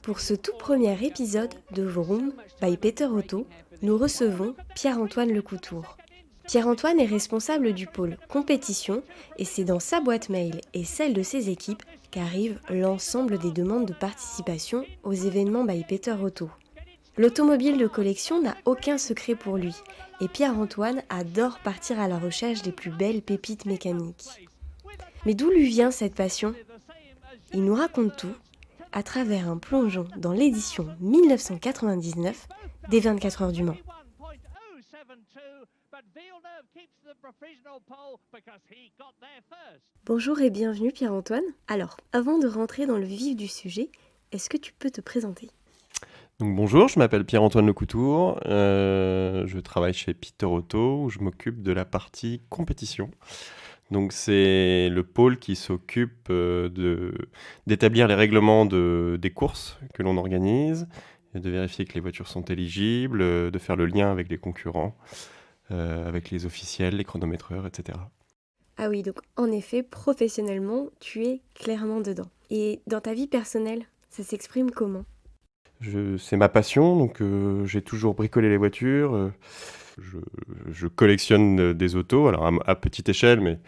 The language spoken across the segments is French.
Pour ce tout premier épisode de Vroom by Peter Otto, nous recevons Pierre-Antoine Lecoutour. Pierre-Antoine est responsable du pôle compétition et c'est dans sa boîte mail et celle de ses équipes qu'arrivent l'ensemble des demandes de participation aux événements by Peter Otto. L'automobile de collection n'a aucun secret pour lui et Pierre-Antoine adore partir à la recherche des plus belles pépites mécaniques. Mais d'où lui vient cette passion ? Il nous raconte tout à travers un plongeon dans l'édition 1999 des 24 heures du Mans. Bonjour et bienvenue Pierre-Antoine. Alors, avant de rentrer dans le vif du sujet, est-ce que tu peux te présenter ? Donc bonjour, je m'appelle Pierre-Antoine Lecoutour, je travaille chez Peter Otto où je m'occupe de la partie compétition. Donc c'est le pôle qui s'occupe d'établir les règlements des courses que l'on organise, et de vérifier que les voitures sont éligibles, de faire le lien avec les concurrents, avec les officiels, les chronométreurs, etc. Ah oui, donc en effet, professionnellement, tu es clairement dedans. Et dans ta vie personnelle, ça s'exprime comment ? C'est ma passion, donc j'ai toujours bricolé les voitures. Je collectionne des autos, alors à petite échelle, mais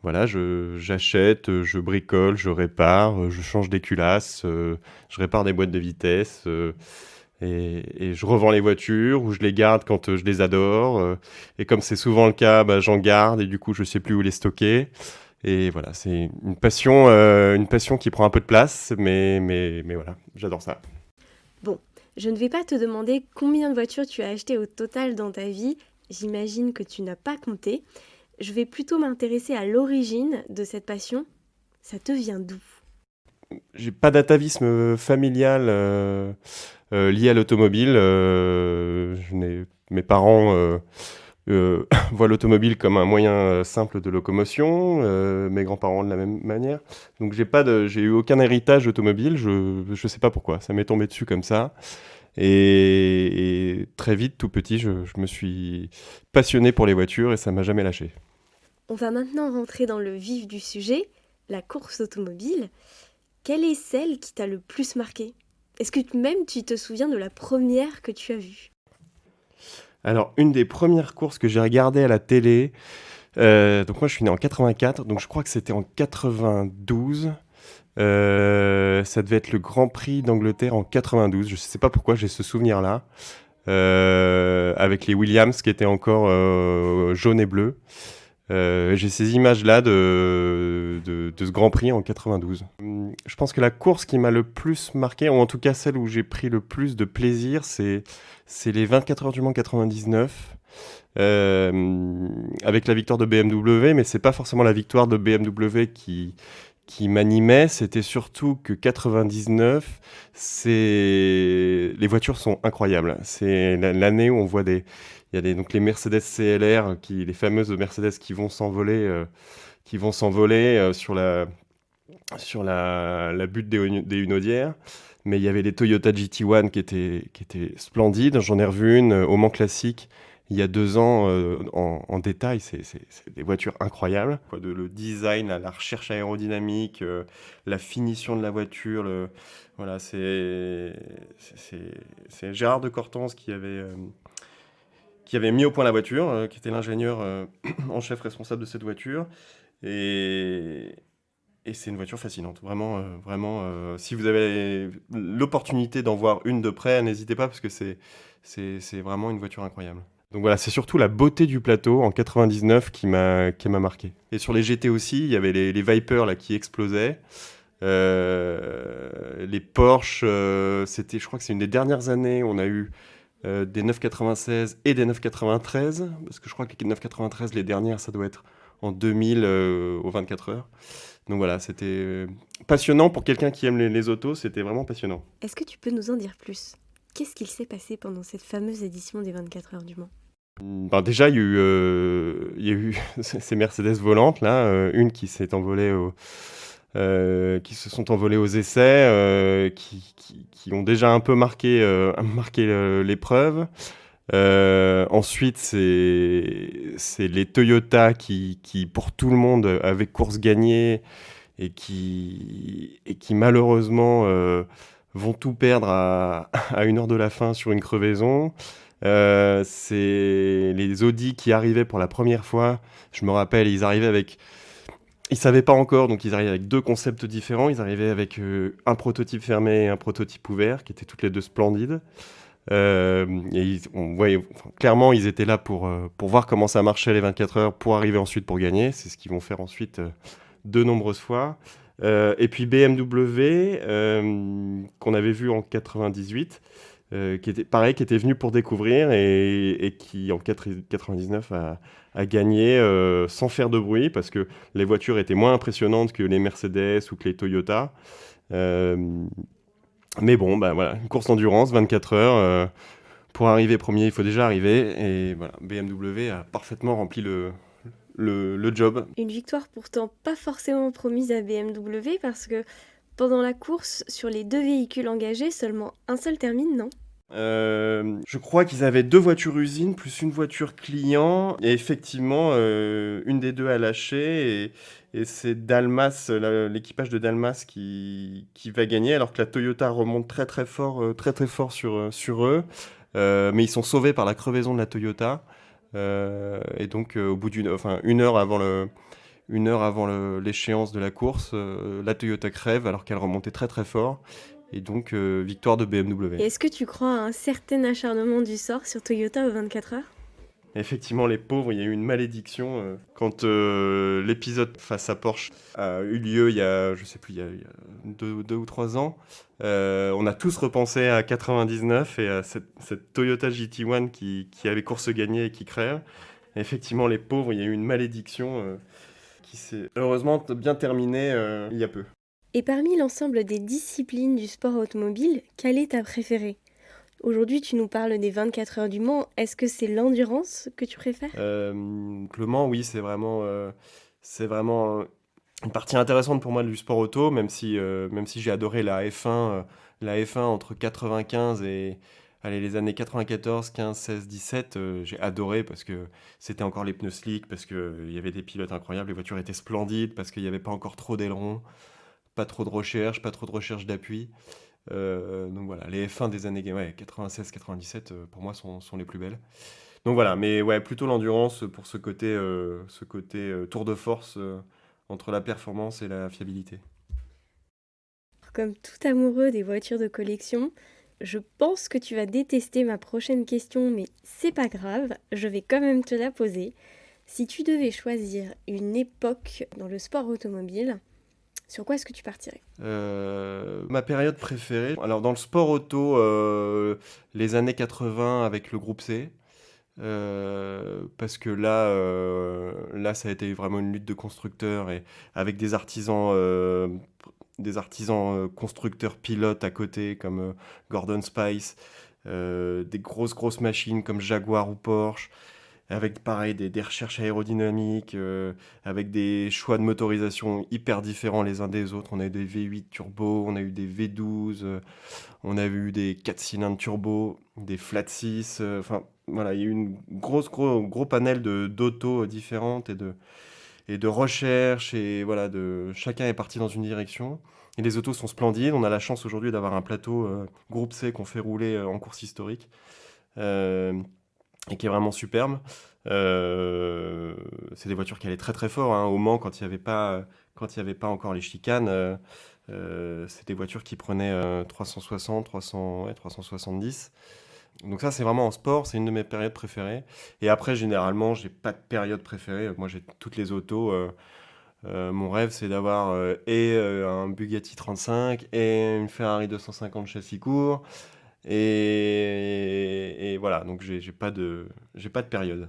voilà, j'achète, je bricole, je répare, je change des culasses, je répare des boîtes de vitesse, et je revends les voitures ou je les garde quand je les adore. Et comme c'est souvent le cas, j'en garde et du coup je sais plus où les stocker. Et voilà, c'est une passion qui prend un peu de place, mais voilà, j'adore ça. Bon, je ne vais pas te demander combien de voitures tu as achetées au total dans ta vie. J'imagine que tu n'as pas compté. Je vais plutôt m'intéresser à l'origine de cette passion. Ça te vient d'où ? J'ai pas d'atavisme familial lié à l'automobile. Mes parents voient l'automobile comme un moyen simple de locomotion. Mes grands-parents de la même manière. Donc j'ai eu aucun héritage automobile. Je sais pas pourquoi. Ça m'est tombé dessus comme ça. Et très vite, tout petit, je me suis passionné pour les voitures et ça m'a jamais lâché. On va maintenant rentrer dans le vif du sujet, la course automobile. Quelle est celle qui t'a le plus marqué ? Est-ce que même tu te souviens de la première que tu as vue ? Alors, une des premières courses que j'ai regardées à la télé, donc moi je suis né en 84, donc je crois que c'était en 92. Ça devait être le Grand Prix d'Angleterre en 92. Je ne sais pas pourquoi j'ai ce souvenir-là. Avec les Williams qui étaient encore jaunes et bleus. J'ai ces images-là de ce Grand Prix en 92. Je pense que la course qui m'a le plus marqué, ou en tout cas celle où j'ai pris le plus de plaisir, c'est les 24 heures du Mans 99. Avec la victoire de BMW, mais c'est pas forcément la victoire de BMW qui m'animait, c'était surtout que 99, les voitures sont incroyables. C'est l'année où on voit il y a donc les Mercedes CLR, les fameuses Mercedes qui vont s'envoler, sur la butte des Hunaudières. Mais il y avait les Toyota GT1 qui étaient splendides. J'en ai revu une au Mans Classique il y a 2 ans en détail. C'est des voitures incroyables. Le design, la recherche aérodynamique, la finition de la voiture. Voilà, c'est Gérard de Cortance qui avait mis au point la voiture, qui était l'ingénieur en chef responsable de cette voiture. Et c'est une voiture fascinante, vraiment, si vous avez l'opportunité d'en voir une de près, n'hésitez pas parce que c'est vraiment une voiture incroyable. Donc voilà, c'est surtout la beauté du plateau en 99 qui m'a marqué. Et sur les GT aussi, il y avait les Viper là, qui explosaient. Les Porsche, je crois que c'est une des dernières années où on a eu des 996 et des 993, parce que je crois que les 993, les dernières, ça doit être en 2000 aux 24 heures. Donc voilà, c'était passionnant pour quelqu'un qui aime les autos, c'était vraiment passionnant. Est-ce que tu peux nous en dire plus ? Qu'est-ce qu'il s'est passé pendant cette fameuse édition des 24 heures du Mans ? Déjà, il y a eu ces Mercedes volantes, là, une qui s'est envolée qui se sont envolées aux essais, qui ont déjà un peu marqué l'épreuve. Ensuite, c'est les Toyota qui, pour tout le monde, avaient course gagnée et qui malheureusement vont tout perdre à 1 heure de la fin sur une crevaison. C'est les Audi qui arrivaient pour la première fois. Je me rappelle, ils savaient pas encore, donc ils arrivaient avec 2 concepts différents. Ils arrivaient avec un prototype fermé et un prototype ouvert, qui étaient toutes les deux splendides. Et on voyait, enfin, clairement, ils étaient là pour voir comment ça marchait les 24 heures, pour arriver ensuite pour gagner. C'est ce qu'ils vont faire ensuite de nombreuses fois. Et puis BMW, qu'on avait vu en 98, qui était pareil, qui était venu pour découvrir et qui en 99 a gagné sans faire de bruit parce que les voitures étaient moins impressionnantes que les Mercedes ou que les Toyota. Euh, mais bon, bah voilà, une course d'endurance, 24 heures. Pour arriver premier, il faut déjà arriver. Et voilà, BMW a parfaitement rempli le job. Une victoire pourtant pas forcément promise à BMW parce que pendant la course, sur les 2 véhicules engagés, seulement un seul termine, non? Je crois qu'ils avaient 2 voitures usines plus une voiture client. Et effectivement, une des 2 a lâché. Et c'est Dalmas, l'équipage de Dalmas qui va gagner, alors que la Toyota remonte très très fort sur eux. Mais ils sont sauvés par la crevaison de la Toyota. Et donc, au bout enfin, 1 heure avant l'échéance de la course, la Toyota crève alors qu'elle remontait très très fort. Et donc, victoire de Et BMW. est-ce que tu crois à un certain acharnement du sort sur Toyota aux 24 heures? Effectivement, les pauvres, il y a eu une malédiction. Quand l'épisode face à Porsche a eu lieu il y a, je sais plus, il y a 2 ou 3 ans, on a tous repensé à 99 et à cette Toyota GT1 qui avait course gagnée et qui crève. Et effectivement, les pauvres, il y a eu une malédiction qui s'est heureusement bien terminée il y a peu. Et parmi l'ensemble des disciplines du sport automobile, quelle est ta préférée? Aujourd'hui, tu nous parles des 24 heures du Mans. Est-ce que c'est l'endurance que tu préfères? Le Mans, oui, c'est vraiment une partie intéressante pour moi du sport auto, même si j'ai adoré la F1 entre 95 et allez, les années 94, 15, 16, 17, j'ai adoré parce que c'était encore les pneus slick, parce qu'il y avait des pilotes incroyables, les voitures étaient splendides, parce qu'il n'y avait pas encore trop d'ailerons, pas trop de recherche d'appui. Donc voilà, les F1 des années ouais, 96, 97, pour moi, sont les plus belles. Donc voilà, mais ouais, plutôt l'endurance pour ce côté tour de force entre la performance et la fiabilité. Comme tout amoureux des voitures de collection, je pense que tu vas détester ma prochaine question, mais c'est pas grave, je vais quand même te la poser. Si tu devais choisir une époque dans le sport automobile, sur quoi est-ce que tu partirais? Ma période préférée, alors dans le sport auto, les années 80 avec le groupe C, parce que là, ça a été vraiment une lutte de constructeurs et avec des artisans constructeurs pilotes à côté comme Gordon Spice, des grosses machines comme Jaguar ou Porsche, avec pareil des recherches aérodynamiques, avec des choix de motorisation hyper différents les uns des autres. On a eu des V8 turbo, on a eu des V12, on a eu des 4 cylindres turbo, des flat 6, enfin voilà, il y a eu une gros panel d'autos différentes et de recherche et voilà, chacun est parti dans une direction. Et les autos sont splendides. On a la chance aujourd'hui d'avoir un plateau groupe C qu'on fait rouler en course historique euh, et qui est vraiment superbe. C'est des voitures qui allaient très très fort, hein. Au Mans, quand il y avait pas encore les chicanes, c'est des voitures qui prenaient 360, 300, ouais, 370. Donc ça, c'est vraiment en sport, c'est une de mes périodes préférées. Et après, généralement, j'ai pas de période préférée. Moi, j'ai toutes les autos. Mon rêve, c'est d'avoir un Bugatti 35 et une Ferrari 250 châssis court. Et voilà, donc j'ai pas de période.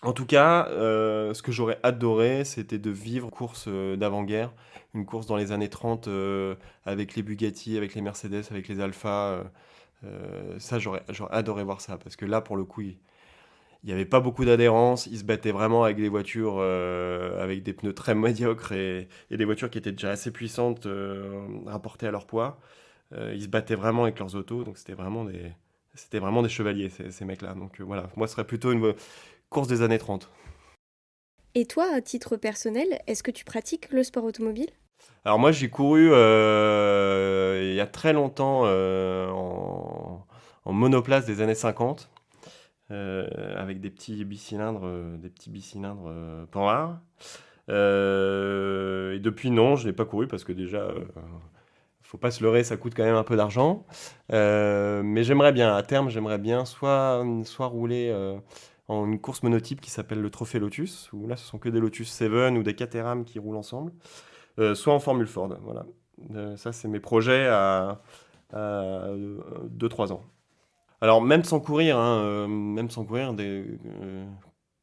En tout cas, ce que j'aurais adoré, c'était de vivre une course d'avant-guerre, une course dans les années 30 avec les Bugatti, avec les Mercedes, avec les Alfa. Ça, j'aurais adoré voir ça, parce que là, pour le coup, il n'y avait pas beaucoup d'adhérence. Ils se battaient vraiment avec des voitures avec des pneus très médiocres et des voitures qui étaient déjà assez puissantes rapportées à leur poids. Ils se battaient vraiment avec leurs autos, donc c'était vraiment des chevaliers, ces mecs-là. Donc voilà, moi, ce serait plutôt une course des années 30. Et toi, à titre personnel, est-ce que tu pratiques le sport automobile? Alors moi j'ai couru il y a très longtemps en monoplace des années 50 avec des petits bicylindres Panhard. Et depuis non, je n'ai pas couru parce que déjà faut pas se leurrer, ça coûte quand même un peu d'argent. Mais j'aimerais bien, à terme, j'aimerais bien soit rouler en une course monotype qui s'appelle le Trophée Lotus, où là ce sont que des Lotus 7 ou des Caterham qui roulent ensemble, soit en Formule Ford. Voilà. Ça, c'est mes projets à 2-3 ans. Alors, même sans courir, hein, même sans courir,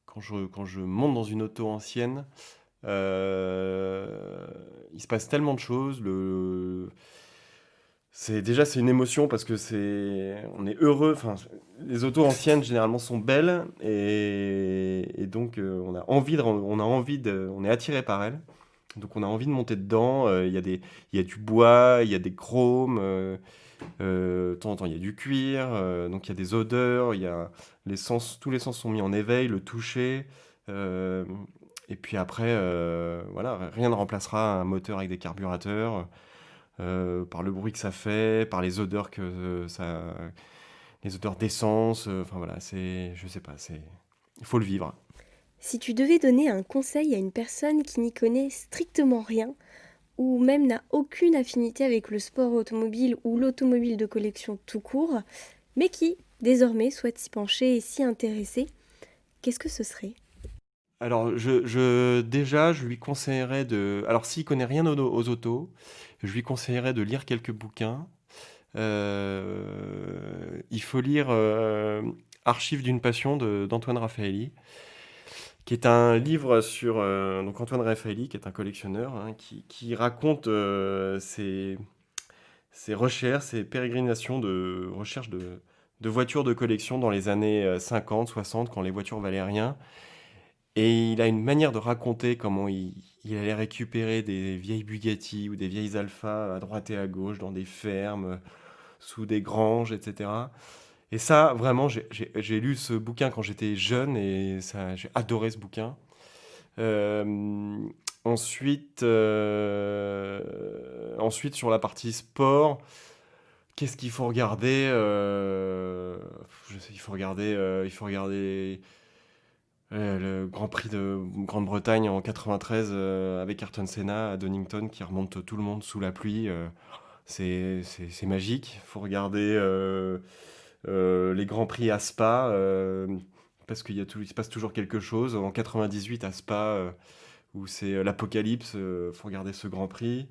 quand je monte dans une auto ancienne, il se passe tellement de choses. C'est une émotion parce que on est heureux. Enfin, les autos anciennes généralement sont belles et donc on est attiré par elles. Donc on a envie de monter dedans. Il y a du bois, il y a des chromes. De temps en temps, il y a du cuir. Donc il y a des odeurs. Tous les sens sont mis en éveil. Le toucher. euh, et puis après, voilà, rien ne remplacera un moteur avec des carburateurs, par le bruit que ça fait, par les odeurs les odeurs d'essence. Enfin voilà, je sais pas, il faut le vivre. Si tu devais donner un conseil à une personne qui n'y connaît strictement rien, ou même n'a aucune affinité avec le sport automobile ou l'automobile de collection tout court, mais qui, désormais, souhaite s'y pencher et s'y intéresser, qu'est-ce que ce serait? Alors, déjà, je lui conseillerais alors s'il connaît rien aux autos, je lui conseillerais de lire quelques bouquins. Il faut lire Archives d'une passion d'Antoine Raffaelli, qui est un livre sur donc Antoine Raffaelli, qui est un collectionneur, hein, qui raconte ses recherches, ses pérégrinations de recherche de voitures de collection dans les années 50, 60, quand les voitures valaient rien. Et il a une manière de raconter comment il allait récupérer des vieilles Bugatti ou des vieilles Alfa à droite et à gauche dans des fermes, sous des granges, etc. Et ça, vraiment, j'ai lu ce bouquin quand j'étais jeune et ça, j'ai adoré ce bouquin. Euh, ensuite, sur la partie sport, qu'est-ce qu'il faut regarder je sais, il faut regarder le Grand Prix de Grande-Bretagne en 93 avec Ayrton Senna à Donington qui remonte tout le monde sous la pluie. C'est magique. Il faut regarder les Grands Prix à Spa parce il se passe toujours quelque chose. En 98 à Spa où c'est l'apocalypse, faut regarder ce Grand Prix.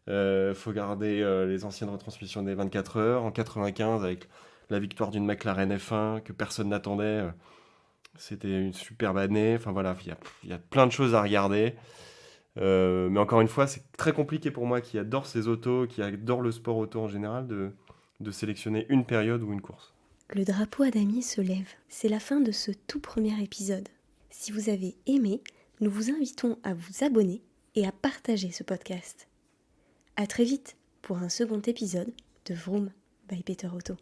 Faut regarder les anciennes retransmissions des 24 heures. En 95 avec la victoire d'une McLaren F1 que personne n'attendait. C'était une superbe année. Enfin voilà, il y a plein de choses à regarder. Mais encore une fois, c'est très compliqué pour moi qui adore ces autos, qui adore le sport auto en général, de sélectionner une période ou une course. Le drapeau à damier se lève. C'est la fin de ce tout premier épisode. Si vous avez aimé, nous vous invitons à vous abonner et à partager ce podcast. À très vite pour un second épisode de Vroom by Peter Otto.